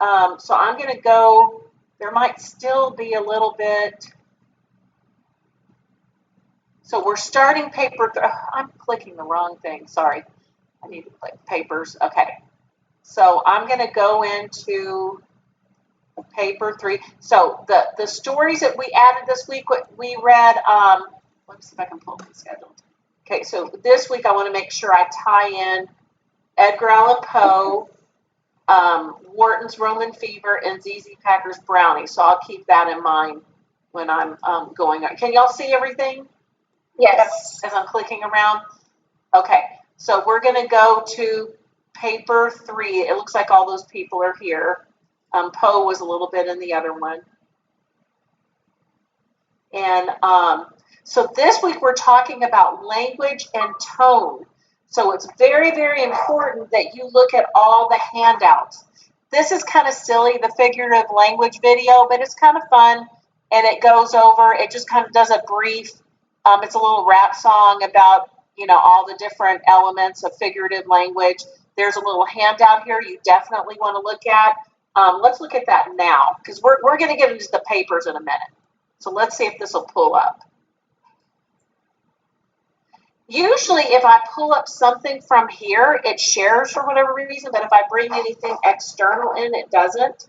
So I'm going to go, there might still be a little bit. So we're starting paper, I'm clicking the wrong thing, sorry. I need to click papers, okay. So I'm going to go into paper 3. So the stories that we added this week, we read, let's see if I can pull up the schedule. Okay, so this week I want to make sure I tie in Edgar Allan Poe, Wharton's Roman Fever, and Z.Z. Packer's Brownie. So I'll keep that in mind when I'm going on. Can y'all see everything? Yes. As I'm clicking around? Okay, so we're going to go to paper 3. It looks like all those people are here. Poe was a little bit in the other one. And so this week we're talking about language and tone. So it's very, very important that you look at all the handouts. This is kind of silly, the figurative language video, but it's kind of fun. And it goes over, it just kind of does a brief, it's a little rap song about, all the different elements of figurative language. There's a little handout here you definitely want to look at. Let's look at that now, because we're going to get into the papers in a minute. So let's see if this will pull up. Usually if I pull up something from here, it shares for whatever reason, but if I bring anything external in, it doesn't.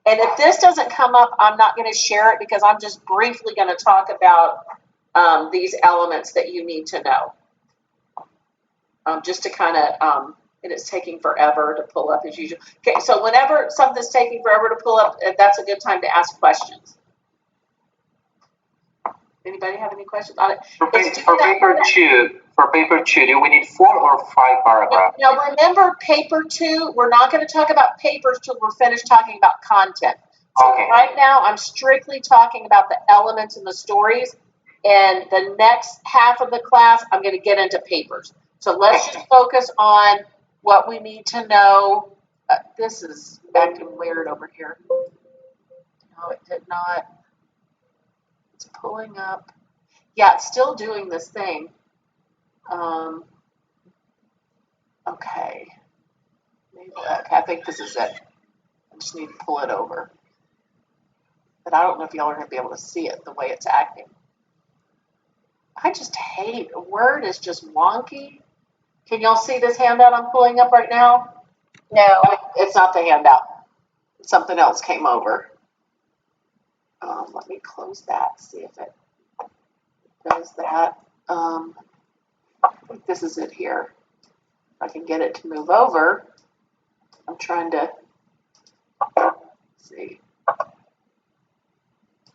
And if this doesn't come up, I'm not going to share it because I'm just briefly going to talk about these elements that you need to know. Just to kind of, and it's taking forever to pull up as usual. Okay, so whenever something's taking forever to pull up, that's a good time to ask questions. Anybody have any questions on it? For paper two, do we need 4 or 5 paragraphs? Now remember, paper 2, we're not going to talk about papers till we're finished talking about content. So Okay. Right now, I'm strictly talking about the elements and the stories. And the next half of the class, I'm going to get into papers. So let's just focus on what we need to know. This is acting weird over here. No, it did not. It's pulling up. Yeah, it's still doing this thing. Okay. Maybe, okay, I think this is it. I just need to pull it over. But I don't know if y'all are going to be able to see it the way it's acting. I just hate, Word is just wonky. Can y'all see this handout I'm pulling up right now? No. It's not the handout. Something else came over. Let me close that, see if it does that. I think this is it here. If I can get it to move over. I'm trying to see.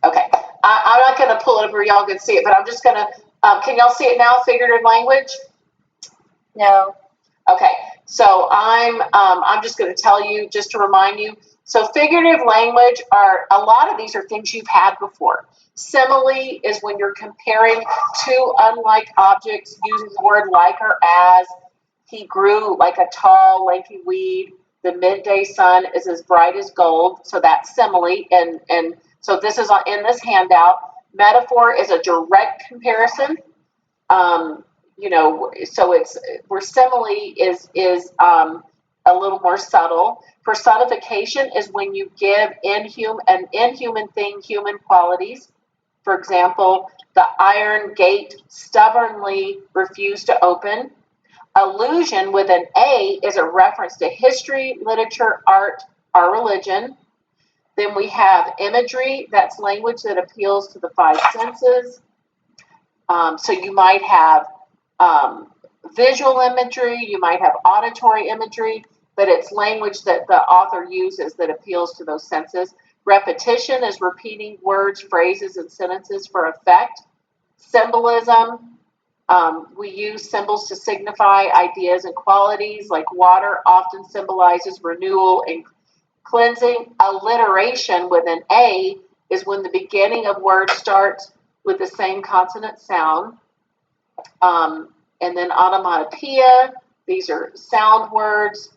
Okay, I'm not going to pull it up where y'all can see it, but I'm just going to, can y'all see it now, figurative language? No. Okay, so I'm just going to tell you, just to remind you. So figurative language a lot of these are things you've had before. Simile is when you're comparing two unlike objects using the word like or as. He grew like a tall, lanky weed. The midday sun is as bright as gold. So that's simile. And so this is in this handout. Metaphor is a direct comparison. So it's where simile is a little more subtle. Personification is when you give an inhuman thing human qualities. For example, the iron gate stubbornly refused to open. Allusion with an A is a reference to history, literature, art, or religion. Then we have imagery, that's language that appeals to the 5 senses. So you might have visual imagery, you might have auditory imagery, but it's language that the author uses that appeals to those senses. Repetition is repeating words, phrases, and sentences for effect. Symbolism, we use symbols to signify ideas and qualities, like water often symbolizes renewal and cleansing. Alliteration with an A is when the beginning of words starts with the same consonant sound. And then onomatopoeia, these are sound words,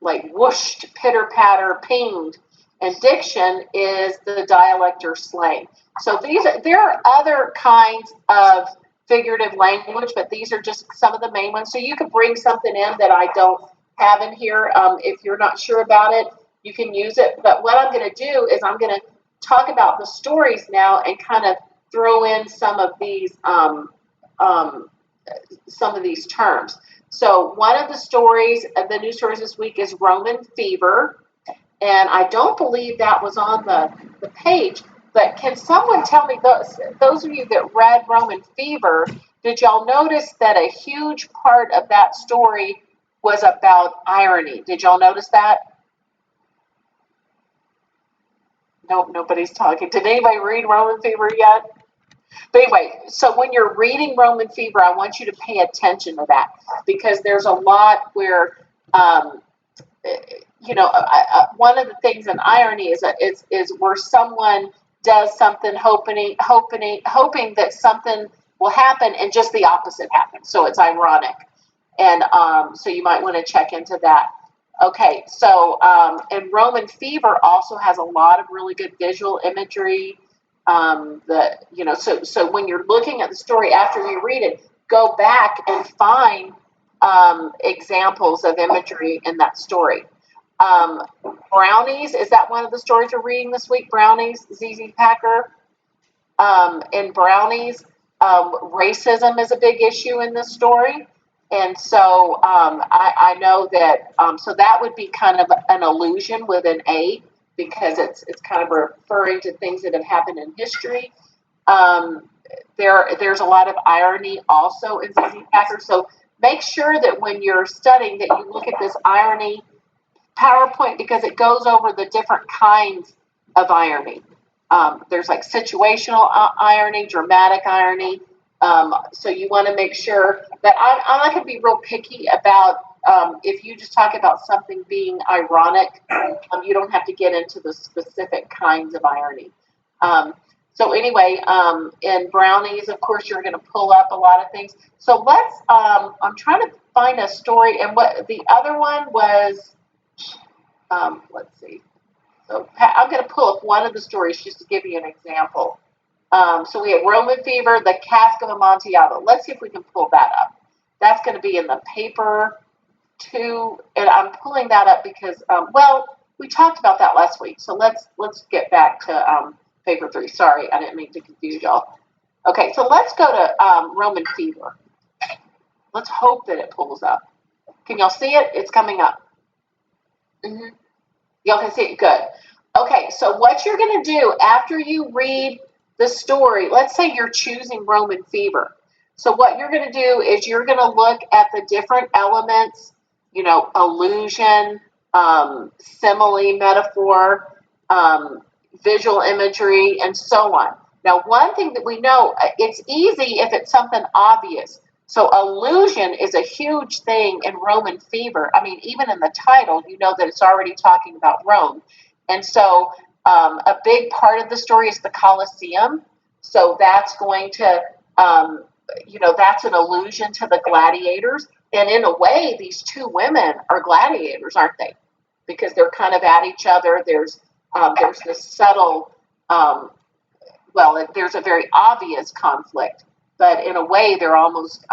like whooshed, pitter-patter, pinged. And diction is the dialect or slang. So there are other kinds of figurative language, but these are just some of the main ones. So you could bring something in that I don't have in here. If you're not sure about it, You can use it, but what I'm going to do is I'm going to talk about the stories now and kind of throw in some of these terms. So one of the stories, the news stories this week is Roman fever, and I don't believe that was on the page. But can someone tell me, those of you that read Roman fever, did y'all notice that a huge part of that story was about irony? Did y'all notice that? Nope, nobody's talking. Did anybody read Roman fever yet? But anyway, so when you're reading Roman fever, I want you to pay attention to that, because there's a lot where, one of the things in irony is where someone does something hoping that something will happen and just the opposite happens. So it's ironic. And so you might want to check into that. Okay, so and Roman fever also has a lot of really good visual imagery. So when you're looking at the story after you read it, go back and find examples of imagery in that story. Brownies, is that one of the stories we're reading this week? Brownies, ZZ Packer. In Brownies, racism is a big issue in this story. And so I know that, so that would be kind of an allusion with an A, because it's kind of referring to things that have happened in history. There's a lot of irony also in ZZ Packer. So make sure that when you're studying that you look at this irony PowerPoint, because it goes over the different kinds of irony. There's like situational irony, dramatic irony. So you want to make sure that I'm not going to be real picky about if you just talk about something being ironic, you don't have to get into the specific kinds of irony. So anyway, in Brownies, of course, you're going to pull up a lot of things. So let's, I'm trying to find a story, and what the other one was, let's see. So I'm going to pull up one of the stories just to give you an example. So we have Roman fever, the cask of Amontillado. Let's see if we can pull that up. That's going to be in the paper too, and I'm pulling that up because, we talked about that last week. So let's get back to paper 3. Sorry, I didn't mean to confuse y'all. Okay, so let's go to Roman fever. Let's hope that it pulls up. Can y'all see it? It's coming up. Mm-hmm. Y'all can see it? Good. Okay, so what you're going to do after you read the story, let's say you're choosing Roman fever. So what you're going to do is you're going to look at the different elements, allusion, simile, metaphor, visual imagery, and so on. Now, one thing that we know, it's easy if it's something obvious. So allusion is a huge thing in Roman fever. I mean, even in the title, you know that it's already talking about Rome. And so a big part of the story is the Colosseum. So that's going to, that's an allusion to the gladiators. And in a way, these two women are gladiators, aren't they? Because they're kind of at each other. There's this subtle, there's a very obvious conflict, but in a way, they're almost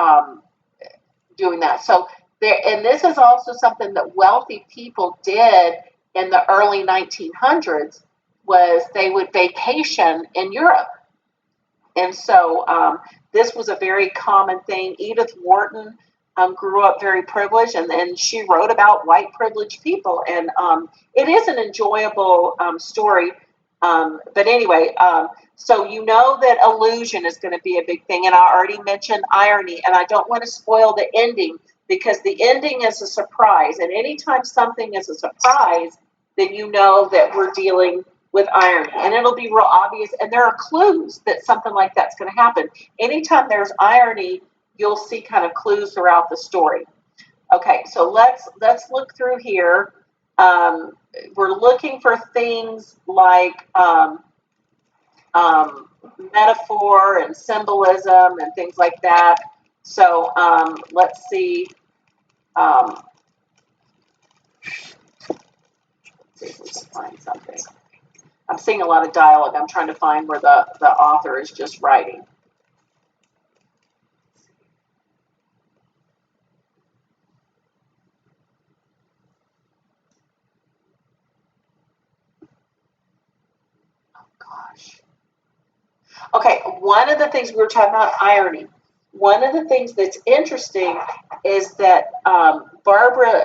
doing that. So and this is also something that wealthy people did in the early 1900s, was they would vacation in Europe. And so this was a very common thing. Edith Wharton grew up very privileged, and then she wrote about white privileged people. And it is an enjoyable story. But anyway, so you know that allusion is going to be a big thing. And I already mentioned irony, and I don't want to spoil the ending, because the ending is a surprise. And anytime something is a surprise, then you know that we're dealing with irony. And it'll be real obvious. And there are clues that something like that's going to happen. Anytime there's irony, you'll see kind of clues throughout the story. Okay, so let's look through here. We're looking for things like metaphor and symbolism and things like that. So let's see. Let's see if we can find something. I'm seeing a lot of dialogue. I'm trying to find where the author is just writing. gosh. Okay, one of the things we were talking about irony. One of the things that's interesting is that Barbara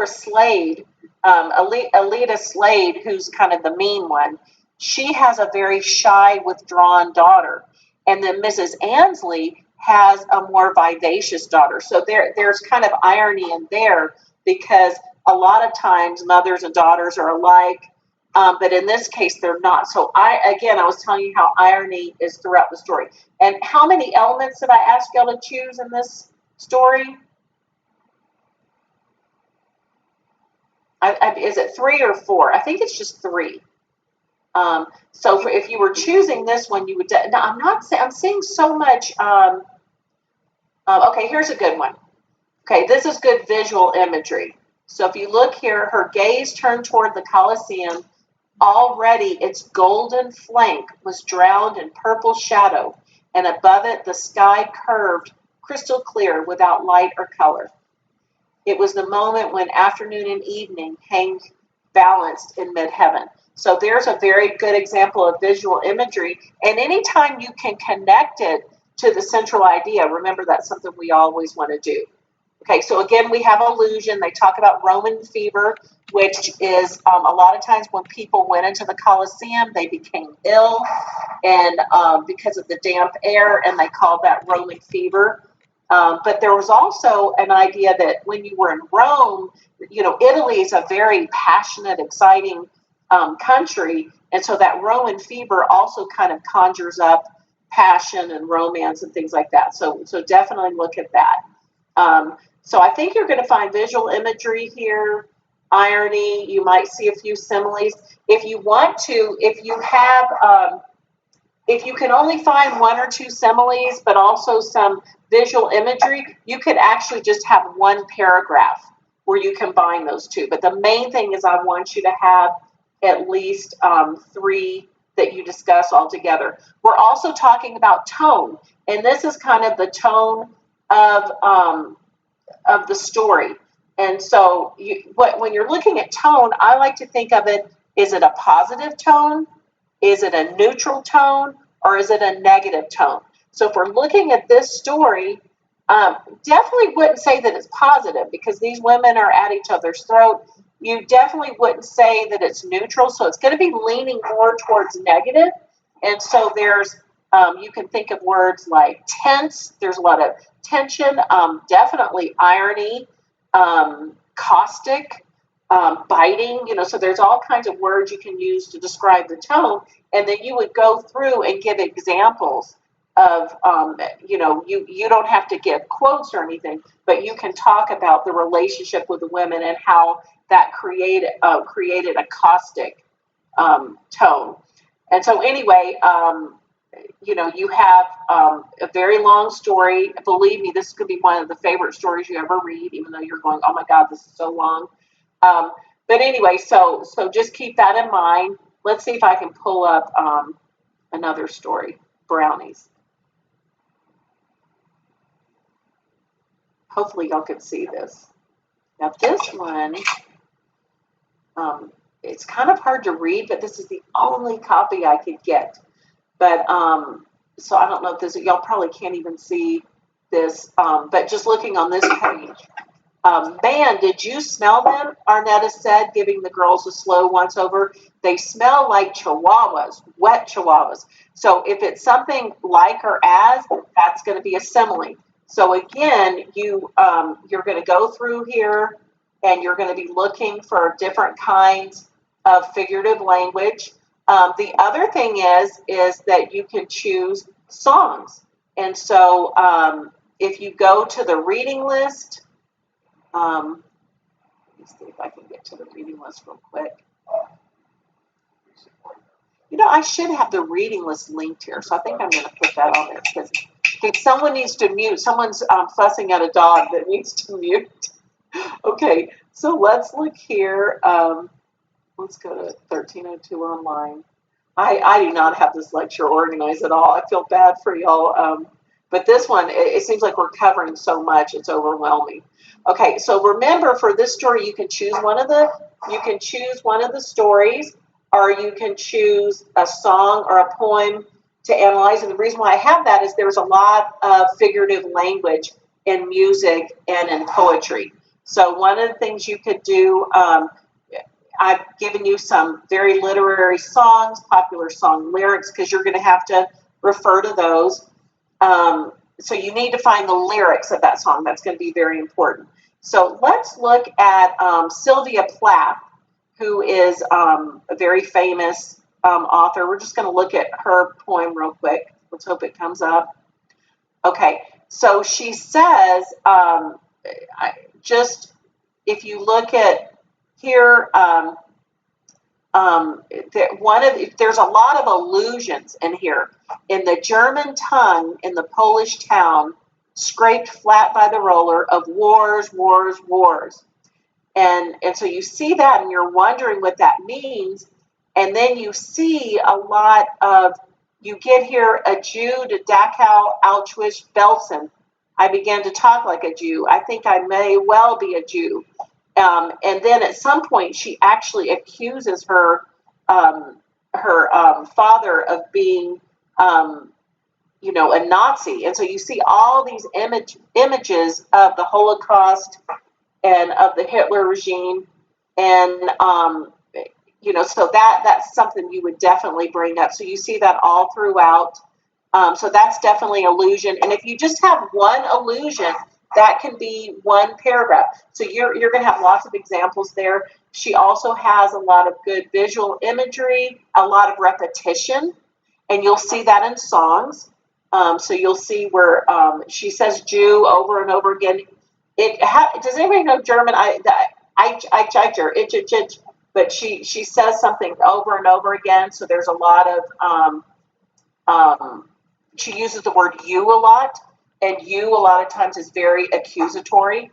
Slade, Alida Slade, who's kind of the mean one, she has a very shy, withdrawn daughter, and then Mrs. Ansley has a more vivacious daughter. So there's kind of irony in there because a lot of times mothers and daughters are alike. But in this case, they're not. So I was telling you how irony is throughout the story. And how many elements did I ask y'all to choose in this story? Is it 3 or 4? I think it's just 3. So if you were choosing this one, you would. No, I'm not saying. I'm seeing so much. Okay, here's a good one. Okay, this is good visual imagery. So if you look here, her gaze turned toward the Colosseum. Already its golden flank was drowned in purple shadow, and above it the sky curved crystal clear without light or color. It was the moment when afternoon and evening hang balanced in mid-heaven. So there's a very good example of visual imagery, and anytime you can connect it to the central idea, remember that's something we always want to do. Okay, so again, we have illusion. They talk about Roman fever, which is a lot of times when people went into the Colosseum, they became ill, and because of the damp air, and they called that Roman fever. But there was also an idea that when you were in Rome, Italy is a very passionate, exciting country, and so that Roman fever also kind of conjures up passion and romance and things like that. So definitely look at that. So I think you're going to find visual imagery here, irony. You might see a few similes. If you want to, if you can only find 1 or 2 similes, but also some visual imagery, you could actually just have one paragraph where you combine those two. But the main thing is I want you to have at least 3 that you discuss all together. We're also talking about tone, and this is kind of the tone of the story. And so when you're looking at tone, I like to think of it, is it a positive tone? Is it a neutral tone? Or is it a negative tone? So if we're looking at this story, definitely wouldn't say that it's positive because these women are at each other's throat. You definitely wouldn't say that it's neutral. So it's going to be leaning more towards negative. And so there's, you can think of words like tense. There's a lot of tension, definitely irony, caustic, biting, so there's all kinds of words you can use to describe the tone. And then you would go through and give examples of, you don't have to give quotes or anything, but you can talk about the relationship with the women and how that created a caustic tone. And so anyway, you have a very long story. Believe me, this could be one of the favorite stories you ever read, even though you're going, oh my God, this is so long. But anyway, so just keep that in mind. Let's see if I can pull up another story, Brownies. Hopefully y'all can see this. Now this one, it's kind of hard to read, but this is the only copy I could get. But so I don't know if this, y'all probably can't even see this, but just looking on this page. Man, did you smell them? Arnetta said, giving the girls a slow once over. They smell like chihuahuas, wet chihuahuas. So if it's something like or as, that's going to be a simile. So again, you're going to go through here and you're going to be looking for different kinds of figurative language. The other thing is that you can choose songs. And so if you go to the reading list, let me see if I can get to the reading list real quick. I should have the reading list linked here, so I think I'm going to put that on there because someone needs to mute. Someone's fussing at a dog that needs to mute. Okay, so let's look here. Let's go to 1302 online. I do not have this lecture organized at all. I feel bad for y'all. But this one, it seems like we're covering so much, it's overwhelming. Okay, so remember for this story, you can choose one of the stories. or you can choose a song or a poem to analyze. And the reason why I have that is there's a lot of figurative language in music and in poetry. So one of the things you could do, I've given you some very literary songs, popular song lyrics, because you're going to have to refer to those. So you need to find the lyrics of that song. That's going to be very important. So let's look at Sylvia Plath, who is a very famous author. We're just going to look at her poem real quick. Let's hope it comes up. Okay, so she says, just if you look at here, there's a lot of allusions in here. In the German tongue, in the Polish town, scraped flat by the roller of wars, wars, wars. And so you see that and you're wondering what that means. And then you see a lot of, you get here, a Jew to Dachau, Auschwitz, Belsen. I began to talk like a Jew. I think I may well be a Jew. And then at some point, she actually accuses her father of being, a Nazi. And so you see all these images of the Holocaust and of the Hitler regime. And, so that's something you would definitely bring up. So you see that all throughout. So that's definitely allusion. And if you just have one allusion, that can be one paragraph. So you're going to have lots of examples there. She also has a lot of good visual imagery, a lot of repetition, and you'll see that in songs. So you'll see where she says Jew over and over again. Does anybody know German? But she says something over and over again. So there's a lot of, she uses the word you a lot. And you a lot of times is very accusatory.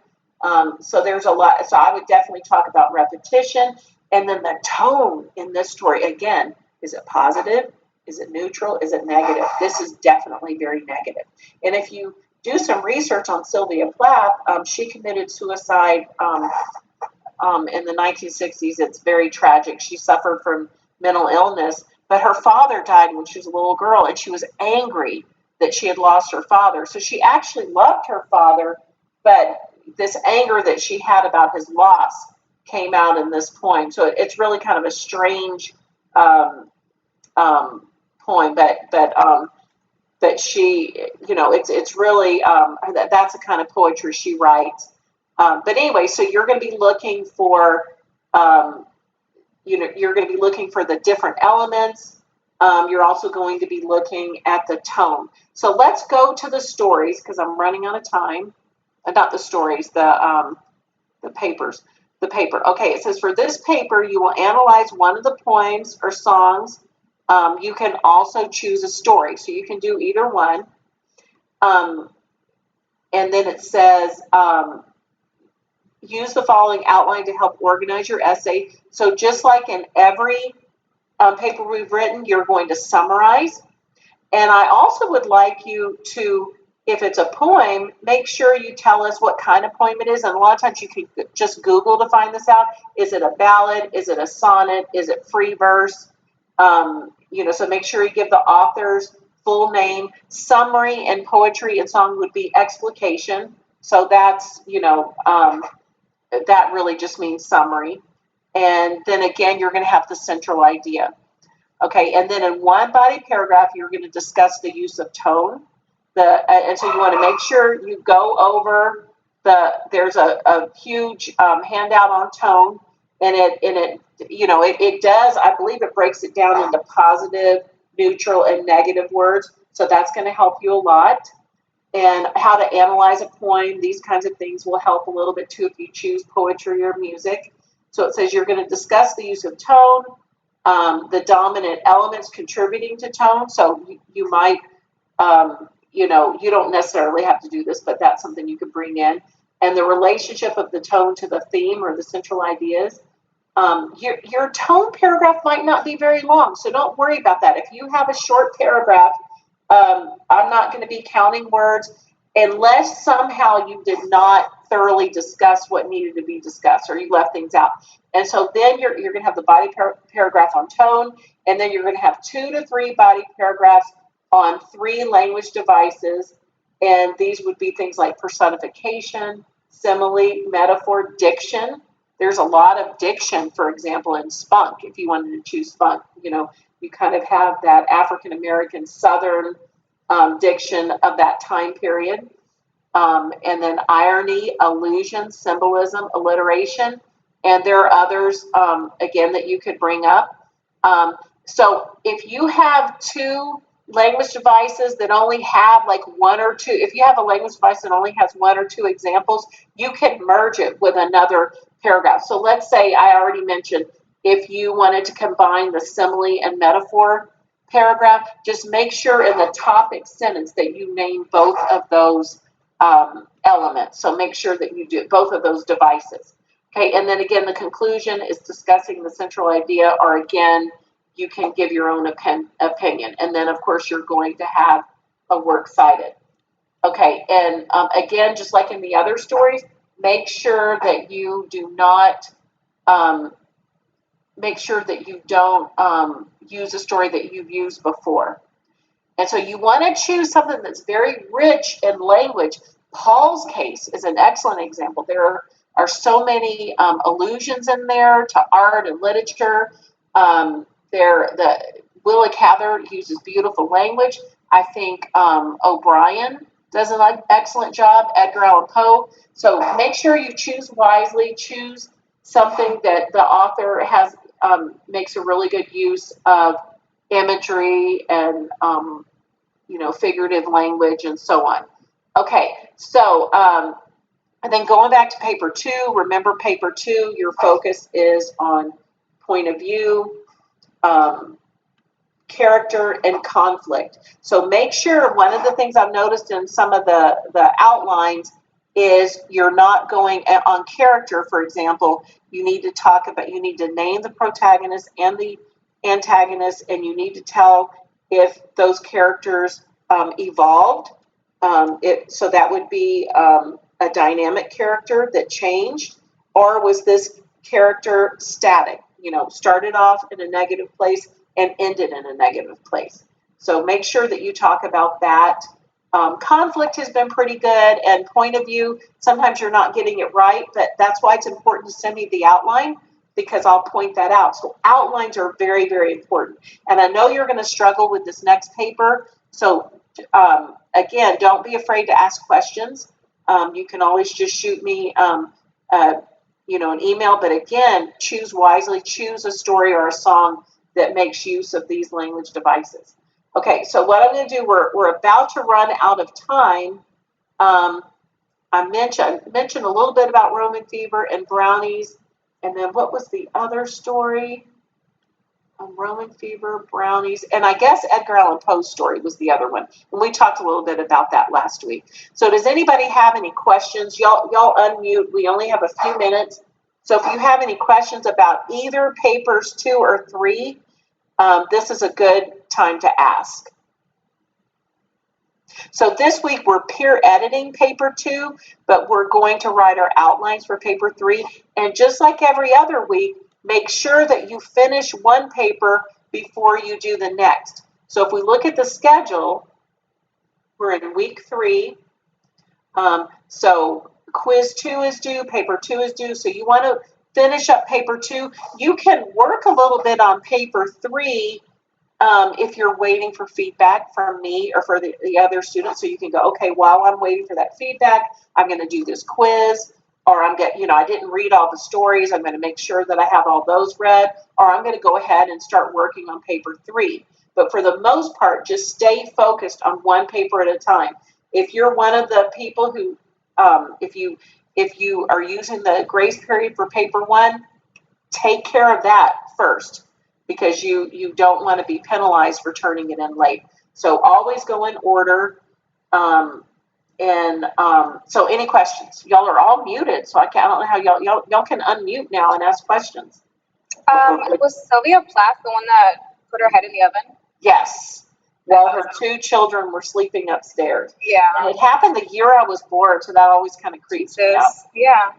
So there's a lot. So I would definitely talk about repetition. And then the tone in this story, again, is it positive? Is it neutral? Is it negative? This is definitely very negative. And if you do some research on Sylvia Plath, she committed suicide in the 1960s. It's very tragic. She suffered from mental illness, but her father died when she was a little girl, and she was angry that she had lost her father. So she actually loved her father, but this anger that she had about his loss came out in this poem. So it's really kind of a strange poem, but she, it's really, that's the kind of poetry she writes. But anyway, so you're going to be looking for, you're going to be looking for the different elements. You're also going to be looking at the tone. So let's go to the stories because I'm running out of time. Not the stories, the papers. The paper. Okay, it says for this paper, you will analyze one of the poems or songs. You can also choose a story, so you can do either one. And then it says, use the following outline to help organize your essay. So just like in every paper we've written, you're going to summarize. And I also would like you to, if it's a poem, make sure you tell us what kind of poem it is. And a lot of times you can just Google to find this out. Is it a ballad? Is it a sonnet? Is it free verse? So make sure you give the author's full name. Summary in poetry and song would be explication. So that's, that really just means summary. And then again, you're going to have the central idea. Okay, and then in one body paragraph, you're going to discuss the use of tone. And so you want to make sure you go over there's a huge handout on tone, and it does, I believe it breaks it down into positive, neutral, and negative words. So that's going to help you a lot. And how to analyze a poem, these kinds of things will help a little bit too if you choose poetry or music. So it says you're going to discuss the use of tone, the dominant elements contributing to tone. So you might, you don't necessarily have to do this, but that's something you could bring in. And the relationship of the tone to the theme or the central ideas. Your tone paragraph might not be very long, so don't worry about that. If you have a short paragraph, I'm not going to be counting words unless somehow you did not thoroughly discuss what needed to be discussed, or you left things out. And so then you're going to have the body paragraph on tone, and then you're going to have 2 to 3 body paragraphs on 3 language devices. And these would be things like personification, simile, metaphor, diction. There's a lot of diction, for example, in Spunk. If you wanted to choose Spunk, you kind of have that African American Southern diction of that time period. And then irony, allusion, symbolism, alliteration. And there are others, again, that you could bring up. So if you have 2 language devices that only have like 1 or 2, if you have a language device that only has 1 or 2 examples, you can merge it with another paragraph. So let's say I already mentioned, if you wanted to combine the simile and metaphor paragraph, just make sure in the topic sentence that you name both of those elements. So make sure that you do both of those devices. Okay, and then again, the conclusion is discussing the central idea, or again, you can give your own opinion. And then, of course, you're going to have a works cited. Okay, and again, just like in the other stories, make sure that you do not, make sure that you don't use a story that you've used before. And so you want to choose something that's very rich in language. Paul's case is an excellent example. There are so many allusions in there to art and literature. Willa Cather uses beautiful language. I think O'Brien does an excellent job, Edgar Allan Poe. So make sure you choose wisely, choose something that the author has makes a really good use of imagery and figurative language and so on. Okay, so and then going back to paper 2, remember paper 2, your focus is on point of view, character, and conflict. So make sure, one of the things I've noticed in some of the outlines is you're not going on character. For example, you need to name the protagonist and the antagonist, and you need to tell if those characters evolved. So that would be a dynamic character that changed, or was this character static? Started off in a negative place and ended in a negative place. So make sure that you talk about that. Conflict has been pretty good, and point of view, sometimes you're not getting it right, but that's why it's important to send me the outline, because I'll point that out. So outlines are very, very important. And I know you're going to struggle with this next paper. So again, don't be afraid to ask questions. You can always just shoot me an email, but again, choose wisely, choose a story or a song that makes use of these language devices. Okay, so what I'm going to do, we're about to run out of time. I mentioned a little bit about Roman fever and brownies, and then what was the other story? Roman fever, brownies, and I guess Edgar Allan Poe's story was the other one. And we talked a little bit about that last week. So does anybody have any questions? Y'all unmute. We only have a few minutes. So if you have any questions about either papers 2 or 3, this is a good time to ask. So this week we're peer editing paper 2, but we're going to write our outlines for paper 3. And just like every other week, make sure that you finish one paper before you do the next. So if we look at the schedule, we're in week 3. So quiz 2 is due, paper 2 is due. So you want to finish up paper 2. You can work a little bit on paper 3 if you're waiting for feedback from me or for the other students. So you can go, okay, while I'm waiting for that feedback, I'm going to do this quiz. Or I didn't read all the stories. I'm going to make sure that I have all those read, or I'm going to go ahead and start working on paper 3. But for the most part, just stay focused on one paper at a time. If you're one of the people who, if you are using the grace period for paper 1, take care of that first, because you don't want to be penalized for turning it in late. So always go in order. So any questions? Y'all are all muted, so I don't know how y'all can unmute now and ask questions. Was Sylvia Plath the one that put her head in the oven? Yes. while her 2 children were sleeping upstairs. Yeah. And it happened the year I was born, so that always kind of creeps me out. Yeah.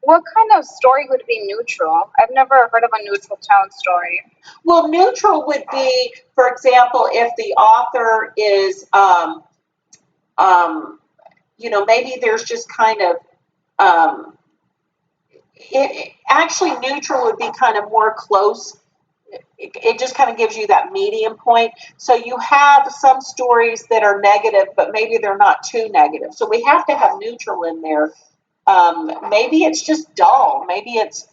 What kind of story would be neutral? I've never heard of a neutral tone story. Well, neutral would be, for example, if the author is, maybe there's just kind of, actually neutral would be kind of more close. It just kind of gives you that medium point. So you have some stories that are negative, but maybe they're not too negative. So we have to have neutral in there. Maybe it's just dull. Maybe it's,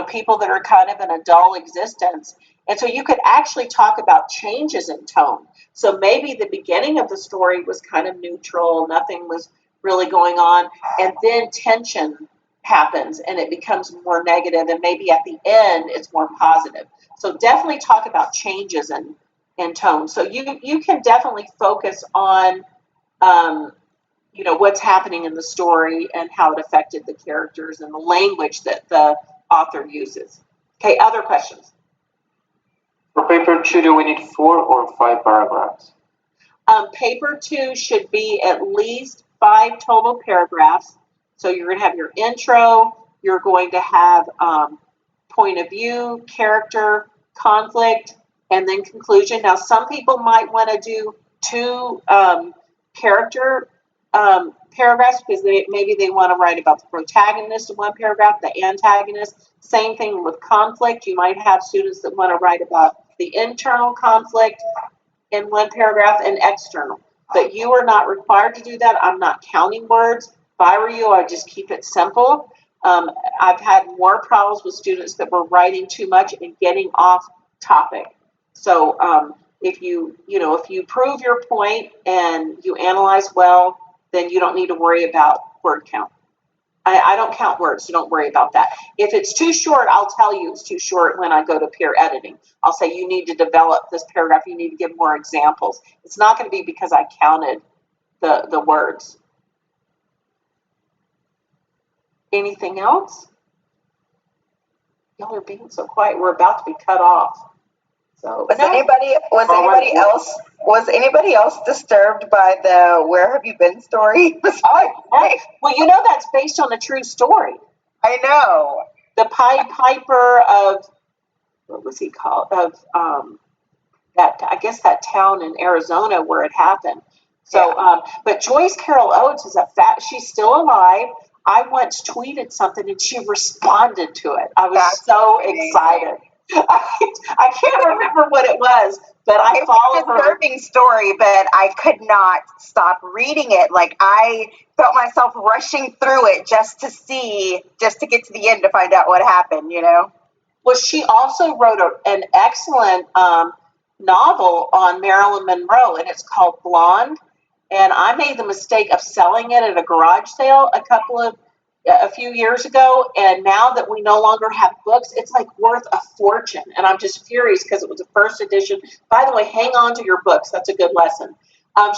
people that are kind of in a dull existence. And so you could actually talk about changes in tone. So maybe the beginning of the story was kind of neutral, nothing was really going on, and then tension happens and it becomes more negative, and maybe at the end it's more positive. So definitely talk about changes in tone. So you can definitely focus on what's happening in the story and how it affected the characters and the language that the author uses. Okay, other questions? For paper 2, do we need 4 or 5 paragraphs? Paper 2 should be at least 5 total paragraphs. So you're going to have your intro, you're going to have point of view, character, conflict, and then conclusion. Now, some people might want to do 2 character paragraphs because maybe they want to write about the protagonist in one paragraph, the antagonist. Same thing with conflict. You might have students that want to write about the internal conflict in one paragraph and external. But you are not required to do that. I'm not counting words. If I were you, I'd just keep it simple. I've had more problems with students that were writing too much and getting off topic. So if you prove your point and you analyze well, then you don't need to worry about word count. I don't count words, so don't worry about that. If it's too short, I'll tell you it's too short when I go to peer editing. I'll say you need to develop this paragraph, you need to give more examples. It's not going to be because I counted the words. Anything else? Y'all are being so quiet. We're about to be cut off. So Was anybody else disturbed by the "Where have you been" story? Well, that's based on a true story. I know. The Pied Piper of, what was he called? Of that town in Arizona where it happened. So, yeah. But Joyce Carol Oates is she's still alive. I once tweeted something and she responded to it. I was excited. I can't remember what it was, but I followed her. It was a disturbing story, but I could not stop reading it. Like, I felt myself rushing through it just to get to the end to find out what happened, Well, she also wrote an excellent novel on Marilyn Monroe, and it's called Blonde. And I made the mistake of selling it at a garage sale a few years ago, and now that we no longer have books, it's like worth a fortune, and I'm just furious because it was a first edition. By the way, hang on to your books. That's a good lesson.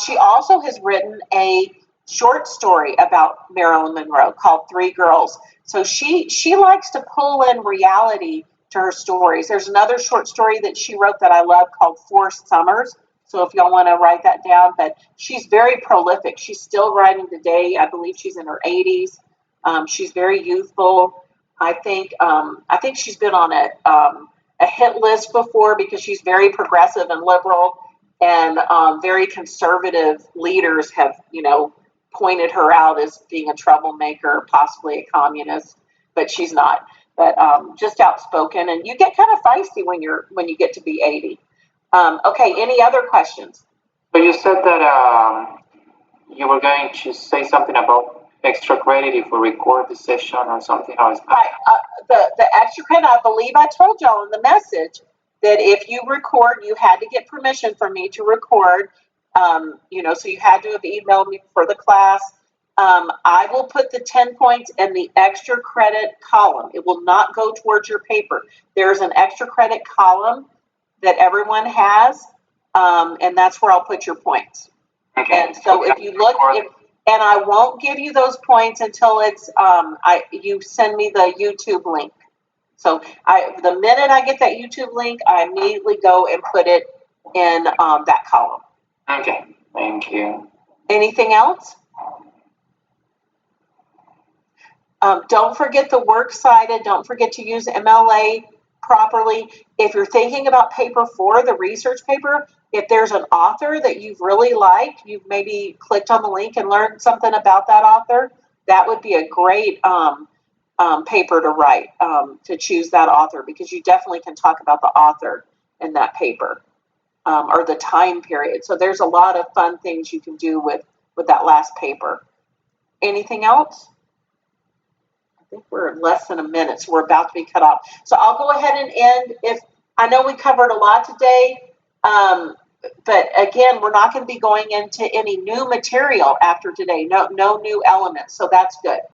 She also has written a short story about Marilyn Monroe called Three Girls. So she likes to pull in reality to her stories. There's another short story that she wrote that I love called Forced Summers. So if y'all want to write that down, but she's very prolific. She's still writing today. I believe she's in her 80s. She's very youthful. I think she's been on a hit list before because she's very progressive and liberal, and very conservative leaders have, pointed her out as being a troublemaker, possibly a communist, but she's not. But just outspoken, and you get kind of feisty when you get to be 80. Okay, any other questions? So you said that you were going to say something about extra credit if we record the session or something. How is that? Right. The extra credit, I believe I told y'all in the message that if you record, you had to get permission from me to record. So you had to have emailed me for the class. I will put the 10 points in the extra credit column. It will not go towards your paper. There's an extra credit column that everyone has, and that's where I'll put your points. Okay. And so if you look, and I won't give you those points until it's you send me the YouTube link. So the minute I get that YouTube link, I immediately go and put it in that column. Okay, thank you. Anything else? Don't forget the works cited. Don't forget to use MLA properly. If you're thinking about paper 4, the research paper, if there's an author that you've really liked, you've maybe clicked on the link and learned something about that author, that would be a great paper to write, to choose that author, because you definitely can talk about the author in that paper, or the time period. So there's a lot of fun things you can do with that last paper. Anything else? I think we're less than a minute, so we're about to be cut off. So I'll go ahead and end. I know we covered a lot today, but again, we're not going to be going into any new material after today. No new elements, so that's good.